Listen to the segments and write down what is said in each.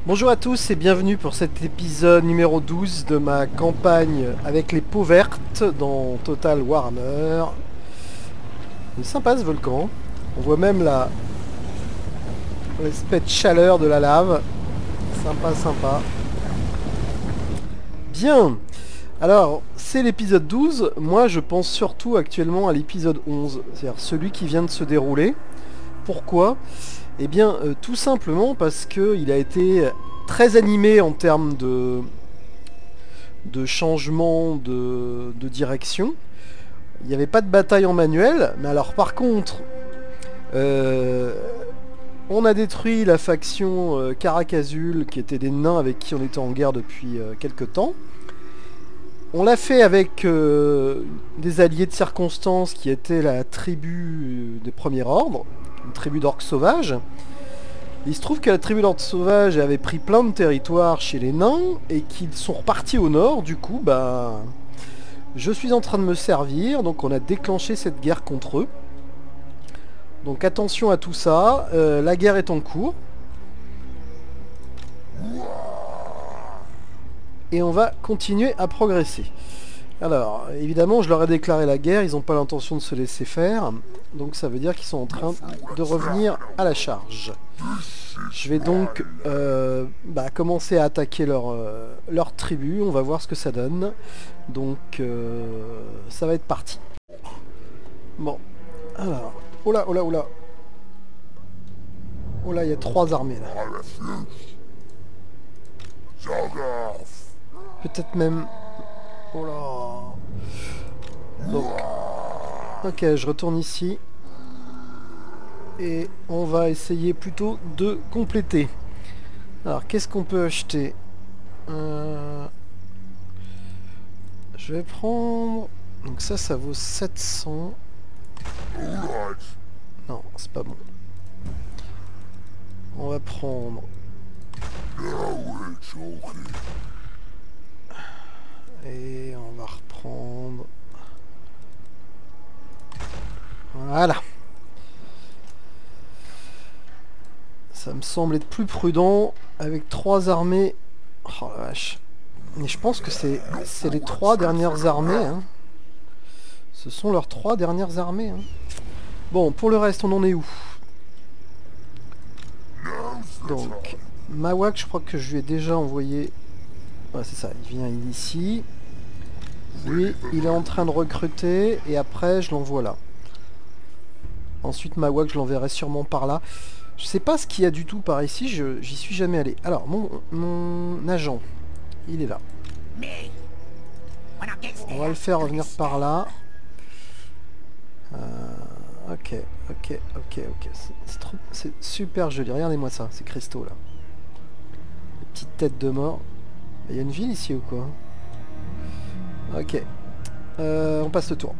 Bonjour à tous et bienvenue pour cet épisode numéro 12 de ma campagne avec les peaux vertes dans Total Warhammer. Il est sympa ce volcan. On voit même l'espèce de chaleur de la lave. Sympa, sympa. Bien. Alors, c'est l'épisode 12. Moi, je pense surtout actuellement à l'épisode 11. C'est-à-dire celui qui vient de se dérouler. Pourquoi ? Eh bien, tout simplement parce qu'il a été très animé en termes de changement de direction. Il n'y avait pas de bataille en manuel, mais alors par contre, on a détruit la faction Karak-Azul, qui était des nains avec qui on était en guerre depuis quelques temps. On l'a fait avec des alliés de circonstance qui étaient la tribu des premiers ordres, une tribu d'orques sauvages. Il se trouve que la tribu d'orques sauvages avait pris plein de territoires chez les nains et qu'ils sont repartis au nord. Du coup, je suis en train de me servir, donc on a déclenché cette guerre contre eux. Donc attention à tout ça, la guerre est en cours. Et on va continuer à progresser. Alors, évidemment, je leur ai déclaré la guerre, ils n'ont pas l'intention de se laisser faire. Donc ça veut dire qu'ils sont en train de revenir à la charge. Je vais donc commencer à attaquer leur tribu, on va voir ce que ça donne. Donc ça va être parti. Bon, alors, oh là, oh là, oh là. Oh là, il y a 3 armées là. Peut-être même... Oh là. Donc, ok, je retourne ici. Et on va essayer plutôt de compléter. Alors, qu'est-ce qu'on peut acheter? Je vais prendre... Donc ça vaut 700. Non, c'est pas bon. On va prendre... Et on va reprendre... Voilà. Ça me semble être plus prudent avec 3 armées. Oh la vache. Mais je pense que c'est les 3 dernières armées. Hein. Ce sont leurs 3 dernières armées. Hein. Bon, pour le reste, on en est où? Donc, Mawak, je crois que je lui ai déjà envoyé... Ouais, c'est ça, il vient ici. Lui, il est en train de recruter. Et après, je l'envoie là. Ensuite, Mawak, je l'enverrai sûrement par là. Je sais pas ce qu'il y a du tout par ici, j'y suis jamais allé. Alors, mon agent, il est là. On va le faire revenir par là. Ok. C'est super joli. Regardez-moi ça, ces cristaux là. Les petites têtes de mort. Il y a une ville ici ou quoi? Ok. On passe le tour.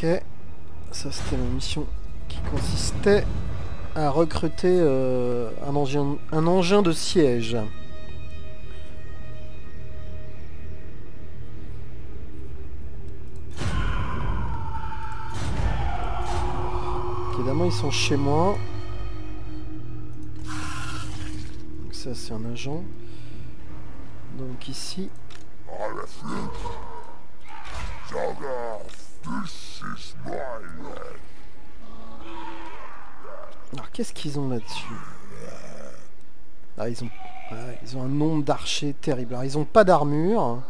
Ok, ça c'était ma mission qui consistait à recruter un engin de siège. Évidemment ils sont chez moi. Donc ça c'est un agent. Donc ici. Alors qu'est-ce qu'ils ont là-dessus? Ah, ils ont un nombre d'archers terrible. Alors ils ont pas d'armure.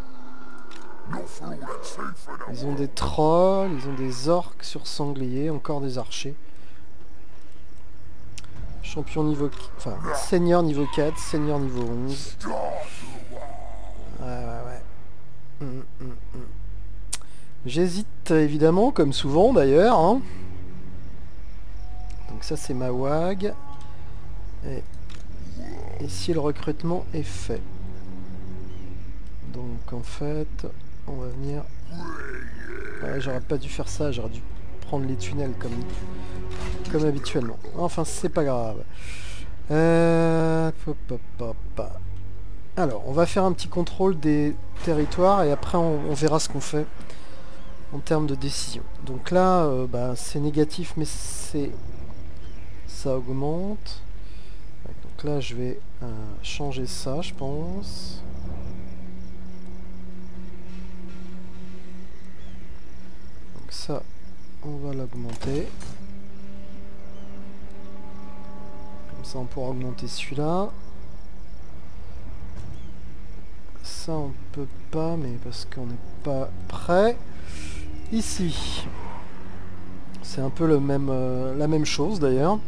Ils ont des trolls, ils ont des orques sur sangliers, encore des archers. Champion niveau... Enfin, seigneur niveau 4, seigneur niveau 11. Ouais. J'hésite évidemment, comme souvent d'ailleurs. Hein. Donc ça c'est ma WAG. Et ici le recrutement est fait. Donc en fait, On va venir... Ouais, j'aurais pas dû faire ça, j'aurais dû prendre les tunnels comme habituellement. Enfin, c'est pas grave. Alors, on va faire un petit contrôle des territoires et après on verra ce qu'on fait en termes de décision. Donc là, bah, c'est négatif, mais ça augmente. Donc là, je vais changer ça, je pense. Donc ça, on va l'augmenter. Comme ça, on pourra augmenter celui-là. Ça, on peut pas, mais parce qu'on n'est pas prêt. Ici, c'est un peu la même chose d'ailleurs.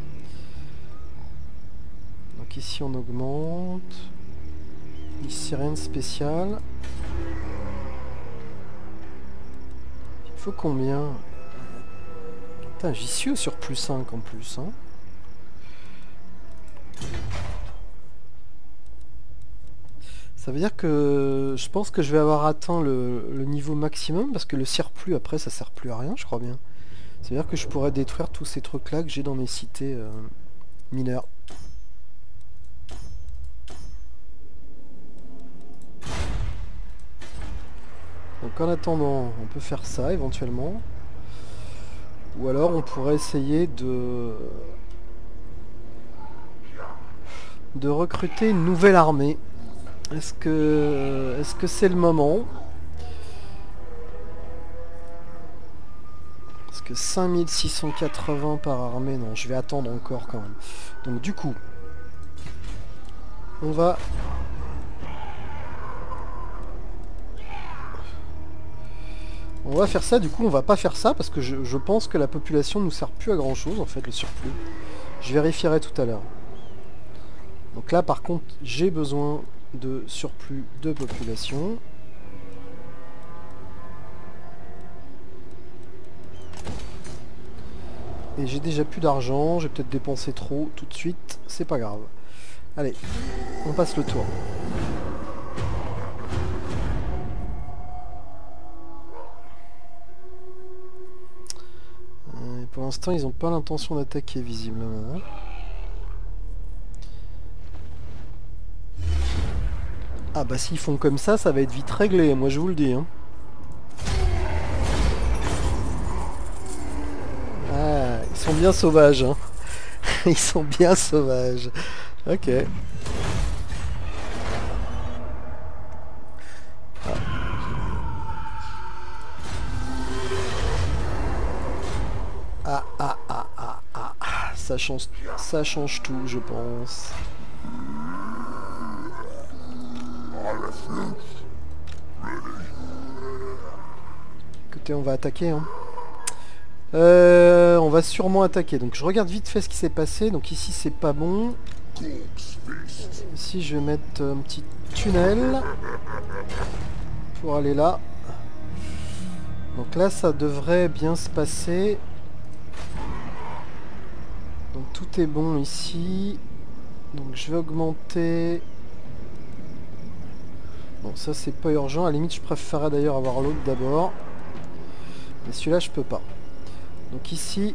Donc ici, on augmente. Ici, rien de spécial. Il faut combien? Putain, j'y suis sur plus 5 en plus. Hein. Ça veut dire que je pense que je vais avoir atteint le niveau maximum parce que le surplus après ça sert plus à rien, je crois bien. Ça veut dire que je pourrais détruire tous ces trucs là que j'ai dans mes cités mineures. Donc en attendant, on peut faire ça éventuellement. Ou alors on pourrait essayer de recruter une nouvelle armée. Est-ce que c'est le moment? Parce que 5680 par armée, non, je vais attendre encore quand même. Donc du coup, on va... faire ça, du coup on va pas faire ça parce que je pense que la population ne nous sert plus à grand chose en fait, le surplus. Je vérifierai tout à l'heure. Donc là par contre j'ai besoin de surplus de population. Et j'ai déjà plus d'argent, j'ai peut-être dépensé trop tout de suite, c'est pas grave. Allez, on passe le tour. Et pour l'instant ils n'ont pas l'intention d'attaquer visiblement. Ah bah s'ils font comme ça va être vite réglé, moi je vous le dis. Hein. Ah, ils sont bien sauvages. Hein. Ils sont bien sauvages. Ok. Ah. Ça change tout, je pense. Écoutez, on va attaquer. Hein. On va sûrement attaquer. Donc je regarde vite fait ce qui s'est passé. Donc ici c'est pas bon. Ici je vais mettre un petit tunnel pour aller là. Donc là ça devrait bien se passer. Donc tout est bon ici. Donc je vais augmenter. Bon ça c'est pas urgent. À la limite je préférerais d'ailleurs avoir l'autre d'abord. Mais celui-là je peux pas. Donc ici,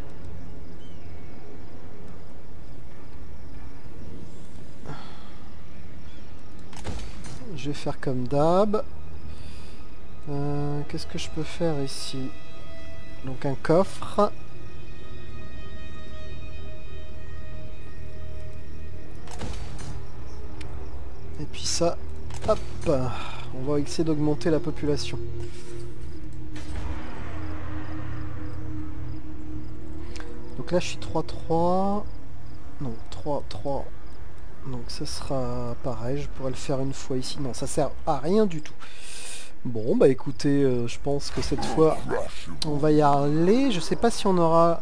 je vais faire comme d'hab. Qu'est-ce que je peux faire ici? Donc un coffre. Et puis ça, hop, on va essayer d'augmenter la population. Donc là je suis 3-3. Non, 3-3. Donc ça sera pareil, je pourrais le faire une fois ici. Non, ça sert à rien du tout. Bon, bah écoutez, je pense que cette fois, on va y aller. Je sais pas si on aura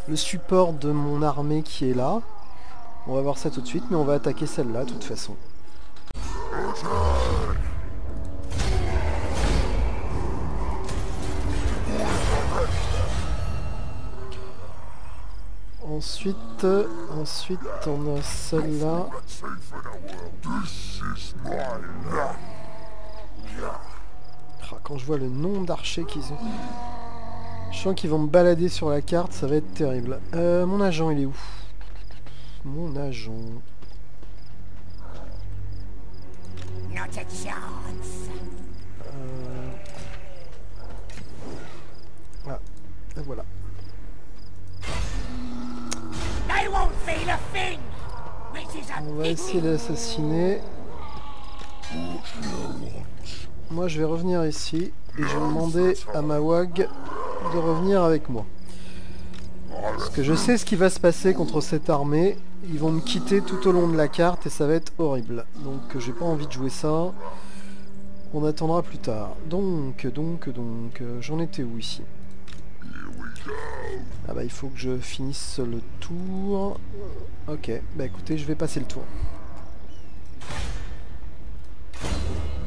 le support de mon armée qui est là. On va voir ça tout de suite, mais on va attaquer celle-là de toute façon. Ensuite, on a celle-là. quand je vois le nombre d'archers qu'ils ont. Je sens qu'ils vont me balader sur la carte, ça va être terrible. Mon agent, il est où? Mon agent... Ah, et voilà. On va essayer de l'assassiner. Moi je vais revenir ici et je vais demander à Mawag de revenir avec moi. Parce que je sais ce qui va se passer contre cette armée. Ils vont me quitter tout au long de la carte et ça va être horrible. Donc j'ai pas envie de jouer ça. On attendra plus tard. Donc, j'en étais où ici? Ah bah il faut que je finisse le tour. Ok, bah écoutez, je vais passer le tour.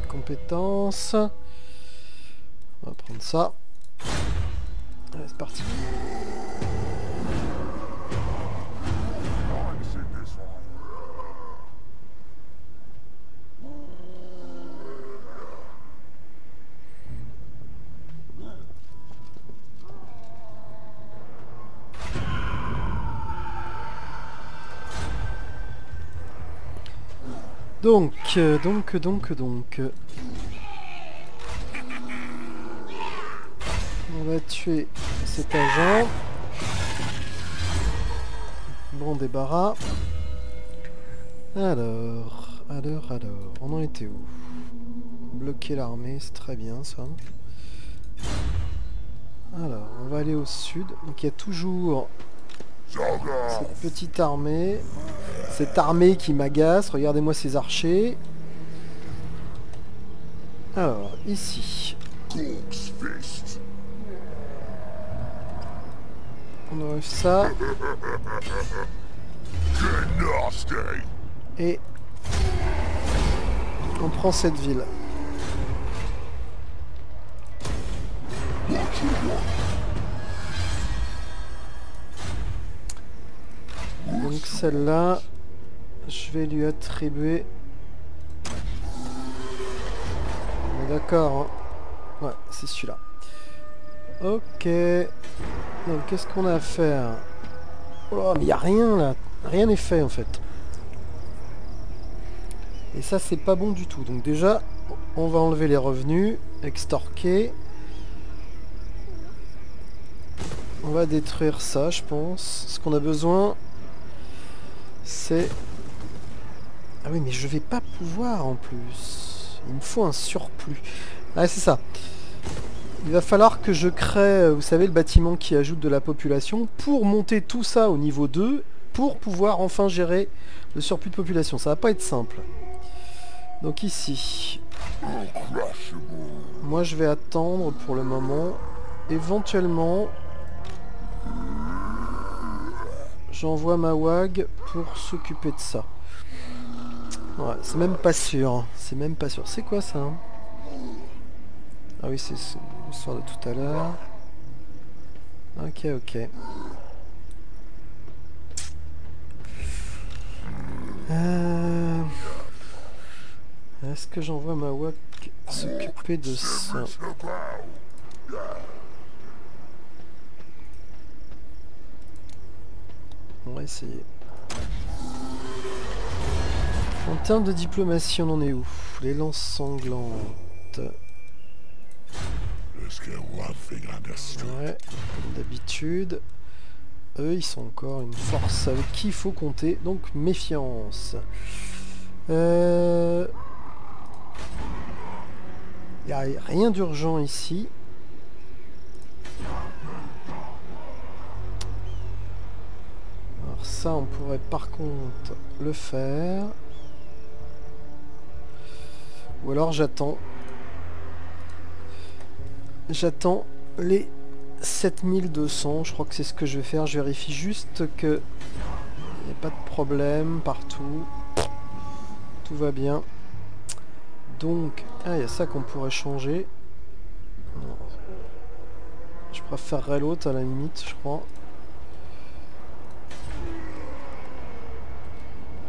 Compétences. On va prendre ça. Allez, c'est parti. Donc... On va tuer cet agent. Bon débarras. Alors... On en était où? Bloquer l'armée, c'est très bien ça. Alors, on va aller au sud. Donc il y a toujours... cette petite armée. Cette armée qui m'agace. Regardez-moi ces archers. Alors, ici. On enlève ça. Et on prend cette ville. Donc celle-là, je vais lui attribuer... D'accord, hein. Ouais, c'est celui-là. Ok. Donc qu'est-ce qu'on a à faire? Oh mais il n'y a rien là. Rien n'est fait en fait. Et ça c'est pas bon du tout. Donc déjà, on va enlever les revenus. Extorquer. On va détruire ça, je pense. Ce qu'on a besoin, c'est... Ah oui, mais je vais pas pouvoir en plus. Il me faut un surplus. Ah, c'est ça. Il va falloir que je crée, vous savez, le bâtiment qui ajoute de la population pour monter tout ça au niveau 2 pour pouvoir enfin gérer le surplus de population. Ça va pas être simple. Donc ici, moi je vais attendre pour le moment. Éventuellement, j'envoie Mawag pour s'occuper de ça. Ouais, c'est même pas sûr. C'est même pas sûr. C'est quoi ça, hein? Ah oui, c'est l'histoire de tout à l'heure. Ok, ok. Est-ce que j'envoie Mawag s'occuper de ça? On va essayer. En termes de diplomatie, on en est où? Les lances sanglantes. Ouais, comme d'habitude. Eux, ils sont encore une force avec qui il faut compter. Donc, méfiance. Il n'y a rien d'urgent ici. Alors ça, on pourrait par contre le faire. Ou alors j'attends. J'attends les 7200. Je crois que c'est ce que je vais faire. Je vérifie juste que il n'y a pas de problème partout. Tout va bien. Donc, ah, il y a ça qu'on pourrait changer. Non. Je préférerais l'autre à la limite, je crois.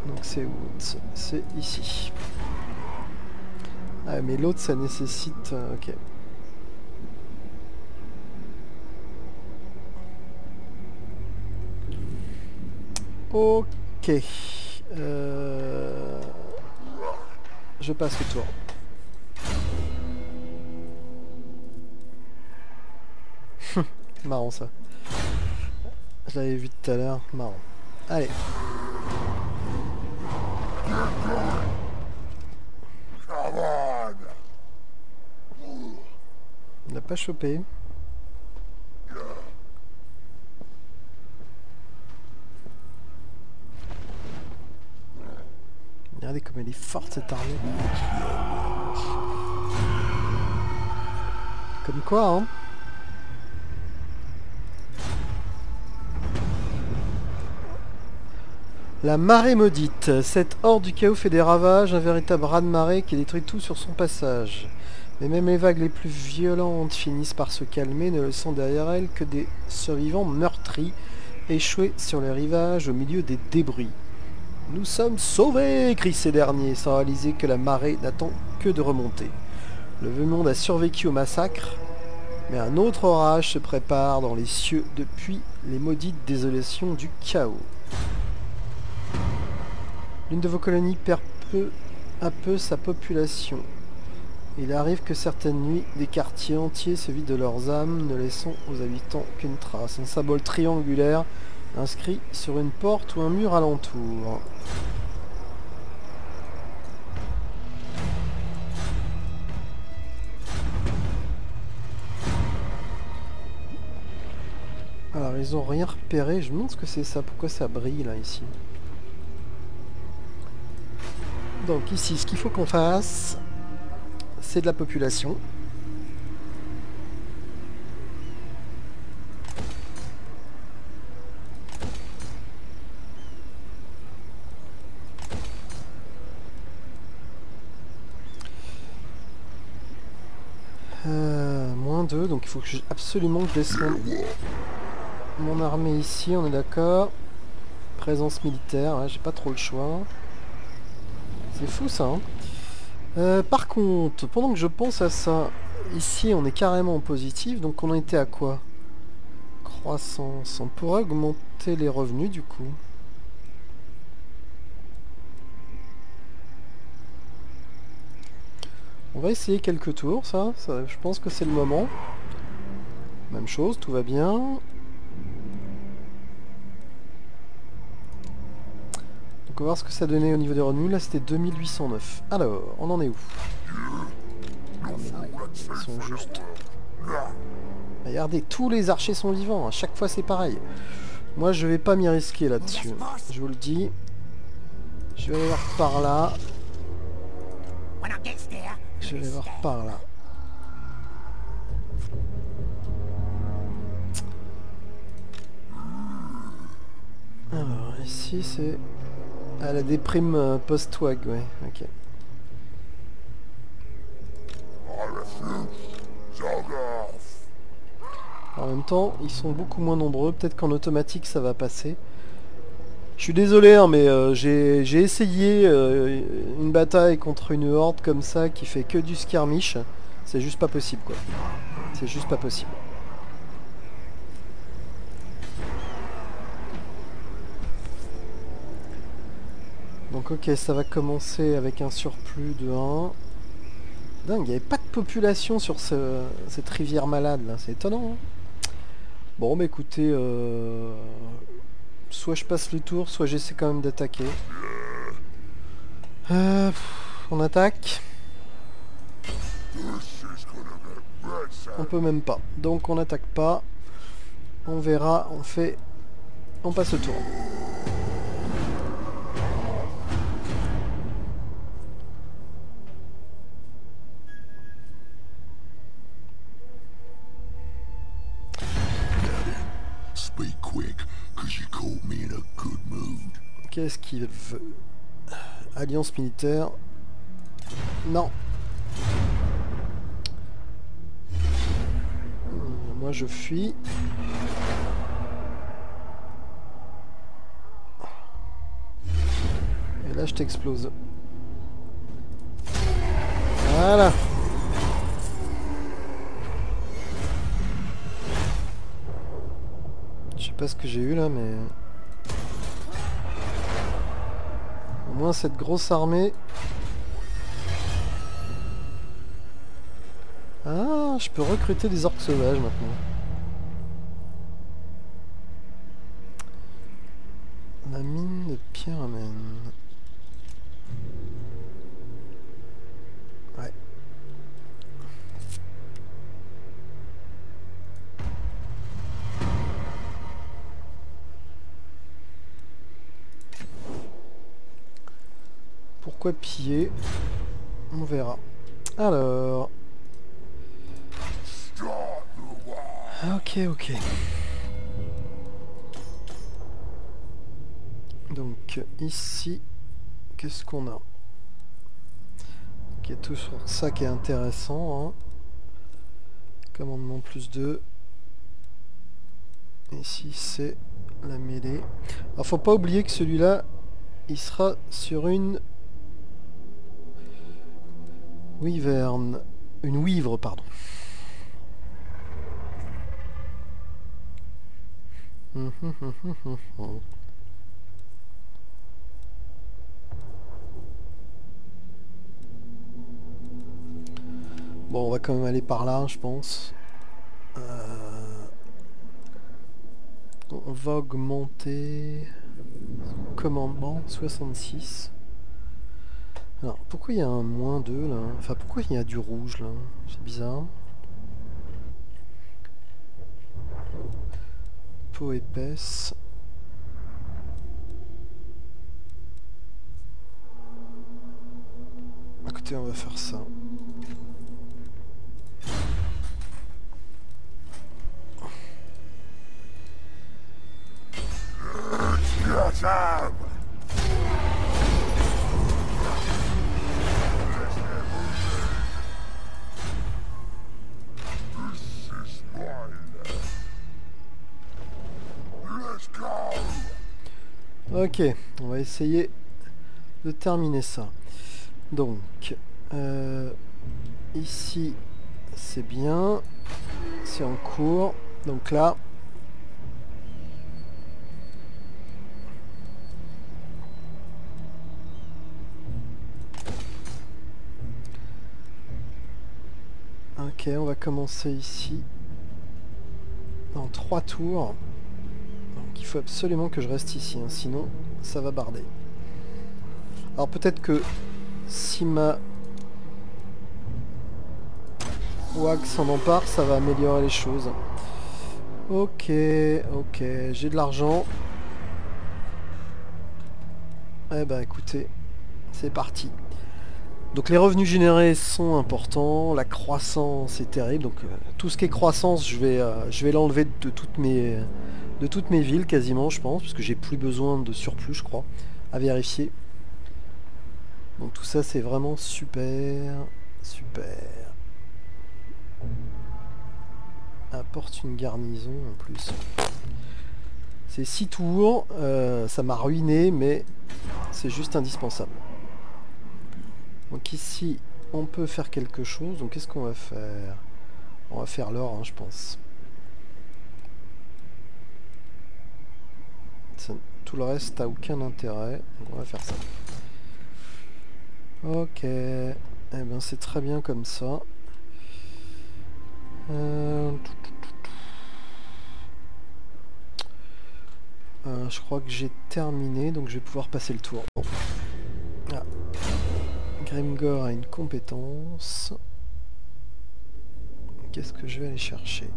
Donc c'est où? C'est ici. Ah mais l'autre ça nécessite... ok. Ok. Je passe le tour. Marrant ça. Je l'avais vu tout à l'heure. Marrant. Allez. On n'a pas chopé. Regardez comme elle est forte cette armée. Comme quoi, hein. La marée maudite. Cette horde du chaos fait des ravages, un véritable raz-de-marée qui détruit tout sur son passage. Mais même les vagues les plus violentes finissent par se calmer, ne laissant derrière elles que des survivants meurtris, échoués sur les rivages au milieu des débris. Nous sommes sauvés, crient ces derniers, sans réaliser que la marée n'attend que de remonter. Le vieux monde a survécu au massacre, mais un autre orage se prépare dans les cieux depuis les maudites désolations du chaos. L'une de vos colonies perd peu à peu sa population. Il arrive que certaines nuits, des quartiers entiers se vident de leurs âmes, ne laissant aux habitants qu'une trace. Un symbole triangulaire inscrit sur une porte ou un mur alentour. Alors ils ont rien repéré, je me demande ce que c'est ça, pourquoi ça brille là ici. Donc ici, ce qu'il faut qu'on fasse, c'est de la population. Moins 2, donc il faut que absolument que je laisse mon armée ici, on est d'accord. Présence militaire, ouais, j'ai pas trop le choix. C'est fou ça, hein. Par contre, pendant que je pense à ça, ici on est carrément en positif, donc on était à quoi? Croissance, on pourrait augmenter les revenus du coup. On va essayer quelques tours, ça je pense que c'est le moment. Même chose, tout va bien. Donc on va voir ce que ça donnait au niveau des revenus. Là c'était 2809. Alors, on en est où? Ils sont juste... Regardez, tous les archers sont vivants. À chaque fois c'est pareil. Moi je vais pas m'y risquer là-dessus. Je vous le dis. Je vais aller voir par là. Je vais voir par là. Alors ici c'est... Ah, la déprime post-wag, ouais, ok. En même temps, ils sont beaucoup moins nombreux, peut-être qu'en automatique ça va passer. Je suis désolé, hein, mais j'ai essayé une bataille contre une horde comme ça qui fait que du skirmish. C'est juste pas possible, quoi. C'est juste pas possible. Donc ok, ça va commencer avec un surplus de 1. Dingue, il n'y avait pas de population sur cette rivière malade là, c'est étonnant. Hein. Bon bah écoutez, soit je passe le tour, soit j'essaie quand même d'attaquer. On attaque. On peut même pas, donc on n'attaque pas. On verra, on passe le tour. Qu'est-ce qu'il veut? Alliance militaire. Non. Moi je fuis. Et là je t'explose. Voilà. Je sais pas ce que j'ai eu là mais... moins cette grosse armée. Ah, je peux recruter des orques sauvages maintenant. La mine de Pyramène. Ouais. Pourquoi piller? On verra. Alors... Ok, ok. Donc ici, qu'est-ce qu'on a? Il y a tout sur ça qui est intéressant. Hein. Commandement +2. Ici c'est la mêlée. Alors faut pas oublier que celui-là, il sera sur une wyvern. Une wivre, pardon. Bon, on va quand même aller par là, je pense. On va augmenter... Commandement, 66. Alors, pourquoi il y a un -2 là? Enfin, pourquoi il y a du rouge là? C'est bizarre. Peau épaisse. Écoutez, on va faire ça. Ok, on va essayer de terminer ça. Donc, ici, c'est bien. C'est en cours. Donc là... Ok, on va commencer ici. Dans 3 tours. Donc il faut absolument que je reste ici, hein, sinon ça va barder. Alors peut-être que si ma WAG s'en empare, ça va améliorer les choses. Ok, ok, j'ai de l'argent. Eh ben écoutez, c'est parti. Donc les revenus générés sont importants, la croissance est terrible, donc tout ce qui est croissance, je vais l'enlever de toutes mes villes quasiment, je pense, parce que j'ai plus besoin de surplus, je crois, à vérifier. Donc tout ça c'est vraiment super, super. Apporte une garnison en plus. C'est 6 tours, ça m'a ruiné, mais c'est juste indispensable. Donc ici, on peut faire quelque chose. Donc qu'est-ce qu'on va faire? On va faire l'or, hein, je pense. Ça, tout le reste n'a aucun intérêt. Donc on va faire ça. Ok. Eh ben c'est très bien comme ça. Je crois que j'ai terminé, donc je vais pouvoir passer le tour. Bon. Ah. Grimgor a une compétence. Qu'est-ce que je vais aller chercher?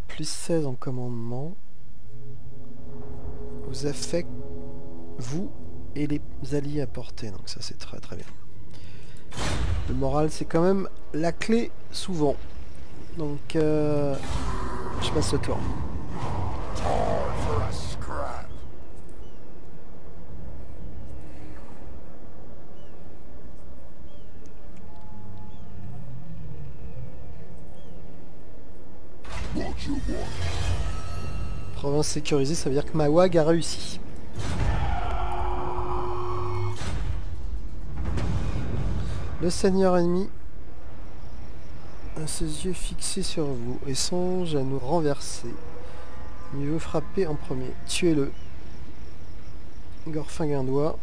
Plus 16 en commandement. Vous affecte vous et les alliés à portée. Donc ça c'est très très bien. Le moral c'est quand même la clé souvent. Donc je passe le tour. Province sécurisée, ça veut dire que ma WAG a réussi. Le seigneur ennemi a ses yeux fixés sur vous et songe à nous renverser. Il veut frapper en premier. Tuez-le. Gorfing un doigt.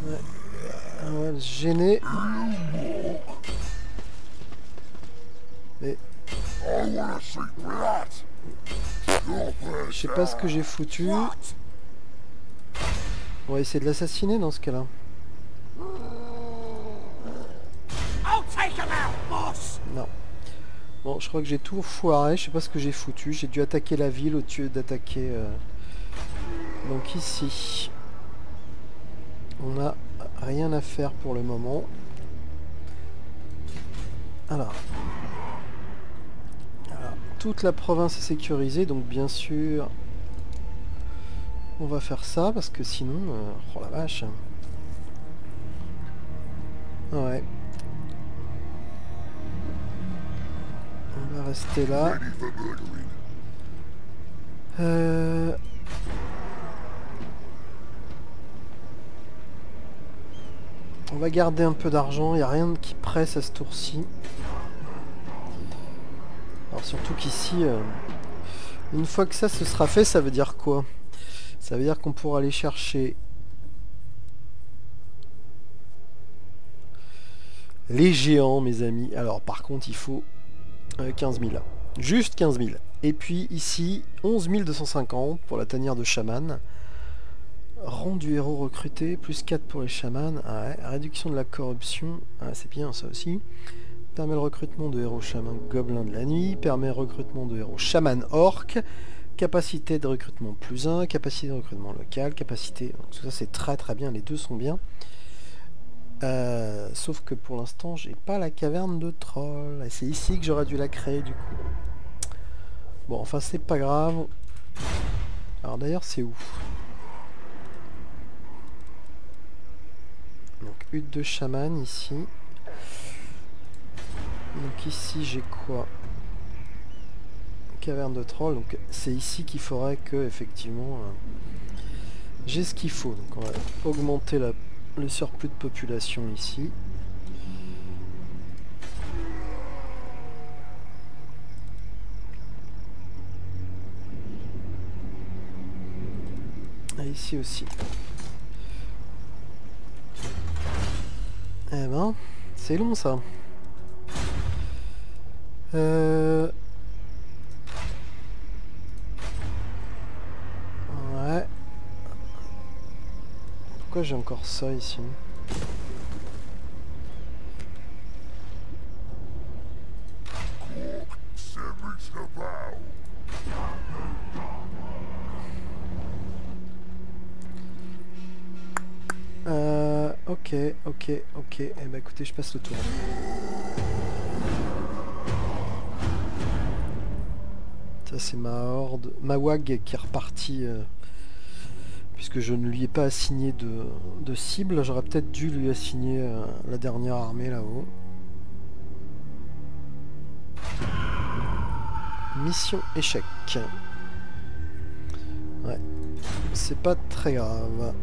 Ouais. On va le gêner. Mais... je sais pas ce que j'ai foutu. On va essayer de l'assassiner dans ce cas-là. Non. Bon, je crois que j'ai tout foiré. Je sais pas ce que j'ai foutu. J'ai dû attaquer la ville au lieu d'attaquer... Donc ici, on n'a rien à faire pour le moment. Alors, toute la province est sécurisée, donc bien sûr, on va faire ça parce que sinon, oh la vache. Ouais. On va rester là. On va garder un peu d'argent, il n'y a rien qui presse à ce tour-ci. Alors surtout qu'ici, une fois que ça se sera fait, ça veut dire quoi? Ça veut dire qu'on pourra aller chercher les géants, mes amis. Alors par contre, il faut 15 000. Juste 15 000. Et puis ici, 11 250 pour la tanière de chaman. Rang du héros recruté, plus 4 pour les chamans. Ah ouais. Réduction de la corruption, ah, c'est bien ça aussi. Permet le recrutement de héros chaman gobelins de la nuit. Permet le recrutement de héros chaman orc. Capacité de recrutement plus 1. Capacité de recrutement local. Capacité... donc tout ça c'est très très bien, les deux sont bien. Sauf que pour l'instant j'ai pas la caverne de troll. Et c'est ici que j'aurais dû la créer du coup. Bon enfin c'est pas grave. Alors d'ailleurs c'est où? Donc hutte de chaman ici. Donc ici j'ai quoi? Caverne de troll. Donc c'est ici qu'il faudrait que effectivement j'ai ce qu'il faut. Donc on va augmenter le surplus de population ici. Et ici aussi. Eh ben, c'est long ça. Ouais. Pourquoi j'ai encore ça ici? Ok. Eh ben écoutez, je passe le tour. Ça c'est ma horde, ma wag qui est repartie puisque je ne lui ai pas assigné de cible. J'aurais peut-être dû lui assigner la dernière armée là-haut. Mission échec. Ouais, c'est pas très grave.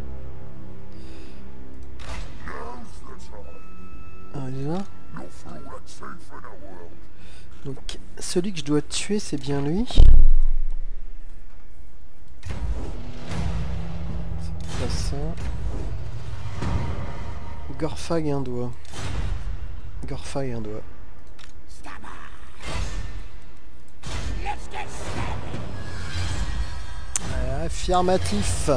Ah, il est là. Donc celui que je dois tuer c'est bien lui. C'est pas ça. Gorfag un doigt. Gorfag un doigt. Affirmatif.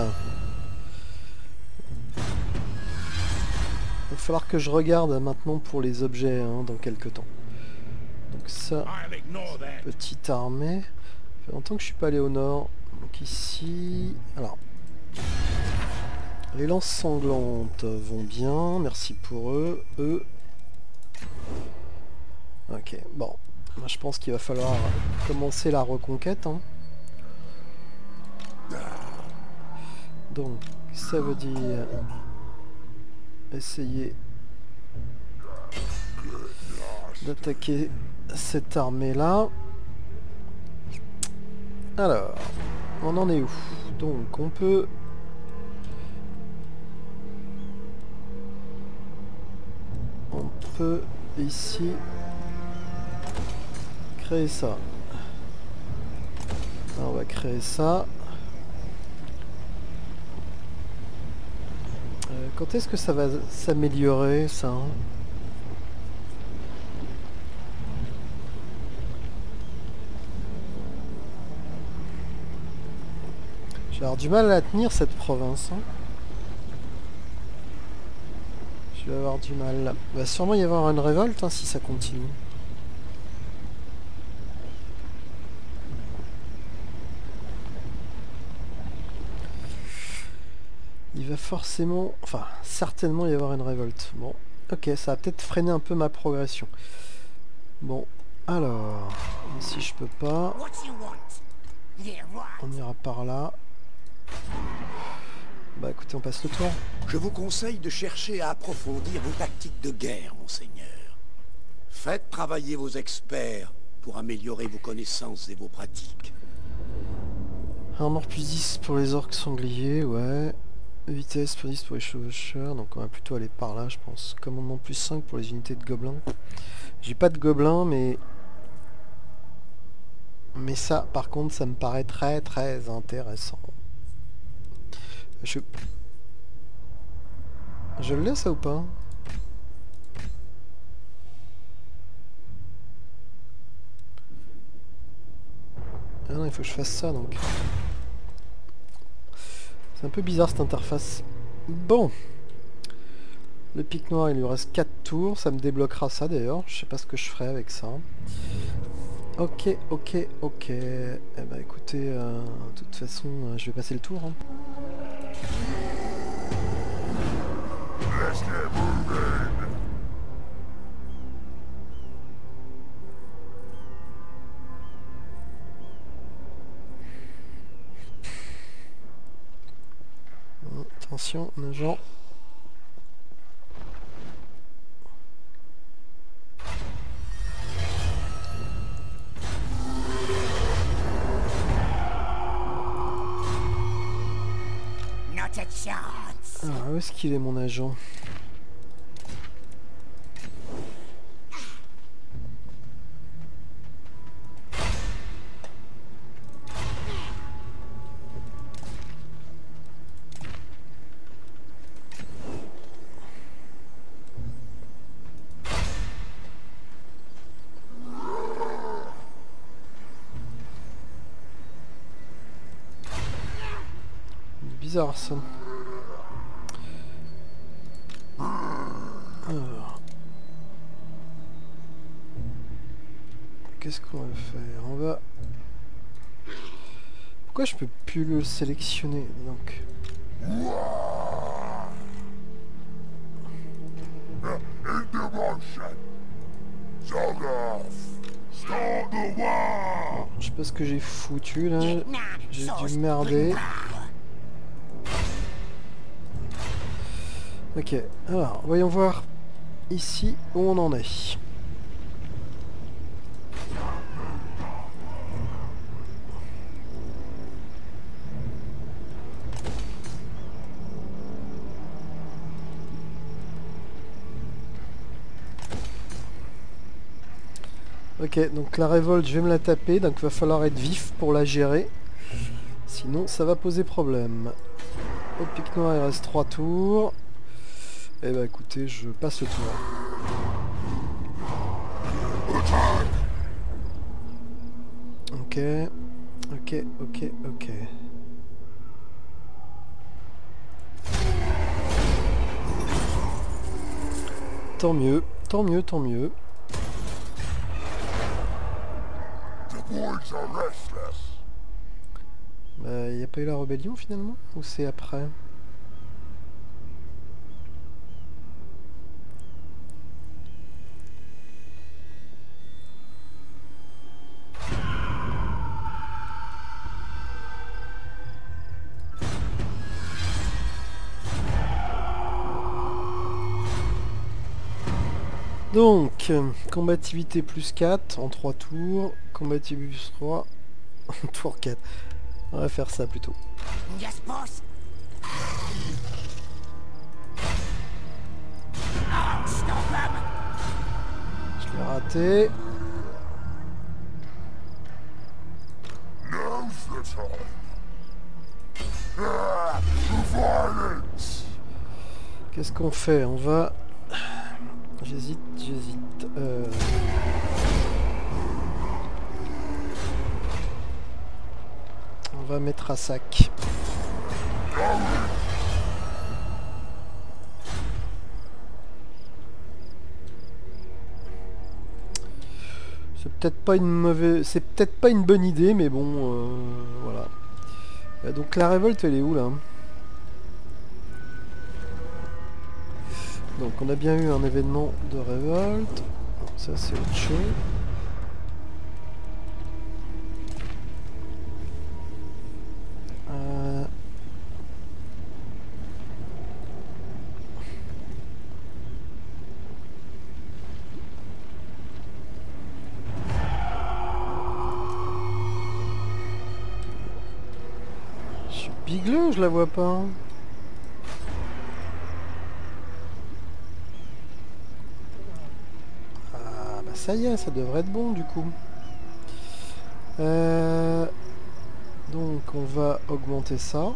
Il va falloir que je regarde maintenant pour les objets hein, dans quelques temps. Donc ça, petite armée. Ça fait longtemps que je suis pas allé au nord. Donc ici... alors, les lances sanglantes vont bien. Merci pour eux. Ok, bon. Moi, je pense qu'il va falloir commencer la reconquête. Hein. Donc, ça veut dire... essayer d'attaquer cette armée-là. Alors, on en est où? Donc, on peut... ici créer ça. Alors, on va créer ça. Quand est-ce que ça va s'améliorer, ça, hein? Je vais avoir du mal à tenir cette province, hein. Je vais avoir du mal. Il va sûrement y avoir une révolte, hein, si ça continue. Il va forcément, enfin certainement y avoir une révolte. Bon, ok, ça va peut-être freiner un peu ma progression. Bon, alors, ici je peux pas. On ira par là. Bah écoutez, on passe le tour. Je vous conseille de chercher à approfondir vos tactiques de guerre, monseigneur. Faites travailler vos experts pour améliorer vos connaissances et vos pratiques. Armor plus 10 pour les orques sangliers, ouais. Vitesse plus 10 pour les chevaucheurs, donc on va plutôt aller par là je pense. Commandement plus 5 pour les unités de gobelins. J'ai pas de gobelins mais ça par contre ça me paraît très très intéressant. Je le laisse ça ou pas? Ah non, il faut que je fasse ça donc. C'est un peu bizarre cette interface. Bon. Le pic noir, il lui reste 4 tours. Ça me débloquera ça d'ailleurs. Je sais pas ce que je ferai avec ça. Ok, ok, ok. Eh ben écoutez, de toute façon, je vais passer le tour, hein. Attention, agent. Alors, où est-ce qu'il est mon agent? Bizarre ça. Alors. Qu'est-ce qu'on va faire? On va... Pourquoi je peux plus le sélectionner donc? Bon, je sais pas ce que j'ai foutu là. J'ai dû merder. Ok, alors voyons voir ici où on en est. Ok, donc la révolte, je vais me la taper, donc il va falloir être vif pour la gérer. Sinon, ça va poser problème. Au pic noir, il reste 3 tours. Eh ben écoutez, je passe le tour. Ok, ok, ok, ok. Tant mieux, tant mieux, tant mieux. Bah, y a pas eu la rébellion finalement? Ou c'est après? Donc, combativité plus 4 en 3 tours, combativité plus 3 en tour 4. On va faire ça plutôt. Yes, boss. Je l'ai raté. Qu'est-ce qu'on fait? On va... J'hésite. On va mettre à sac. C'est peut-être pas une bonne idée, mais bon, voilà. Donc la révolte, elle est où là? Donc on a bien eu un événement de révolte. Non, ça c'est autre chose. Je suis bigleux, je la vois pas. Ça y est, ça devrait être bon du coup. Donc on va augmenter ça.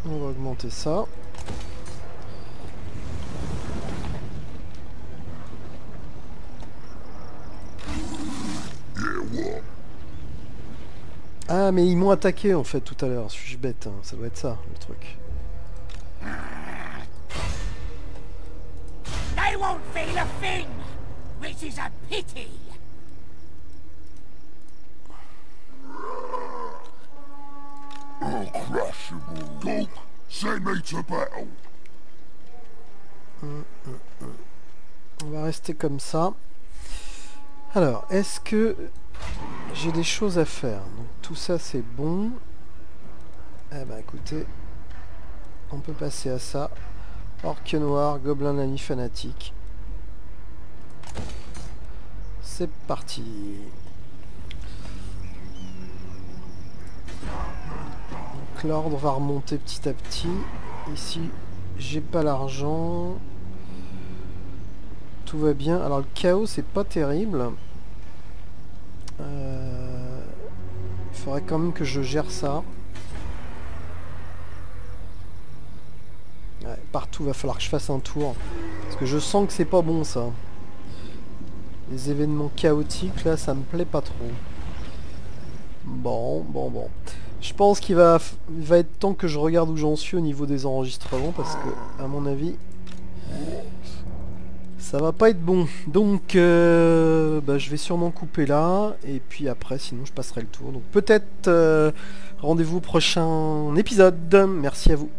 On va augmenter ça. Ah mais ils m'ont attaqué en fait tout à l'heure, suis-je bête, hein. Ça doit être ça le truc. They won't feel a thing, which is a pity. Go, send me to battle. On va rester comme ça. Alors, est-ce que j'ai des choses à faire? Donc tout ça c'est bon. Eh ben écoutez, on peut passer à ça. Orque noir, gobelin l'ami fanatique. C'est parti. Donc l'ordre va remonter petit à petit. Ici, j'ai pas l'argent. Tout va bien. Alors le chaos, c'est pas terrible. Il faudrait quand même que je gère ça. Ouais, partout va falloir que je fasse un tour. Parce que je sens que c'est pas bon ça. Les événements chaotiques là, ça me plaît pas trop. Bon. Je pense qu'il va être temps que je regarde où j'en suis au niveau des enregistrements. Parce que, à mon avis, ça va pas être bon. Donc, je vais sûrement couper là. Et puis après, sinon, je passerai le tour. Donc peut-être rendez-vous au prochain épisode. Merci à vous.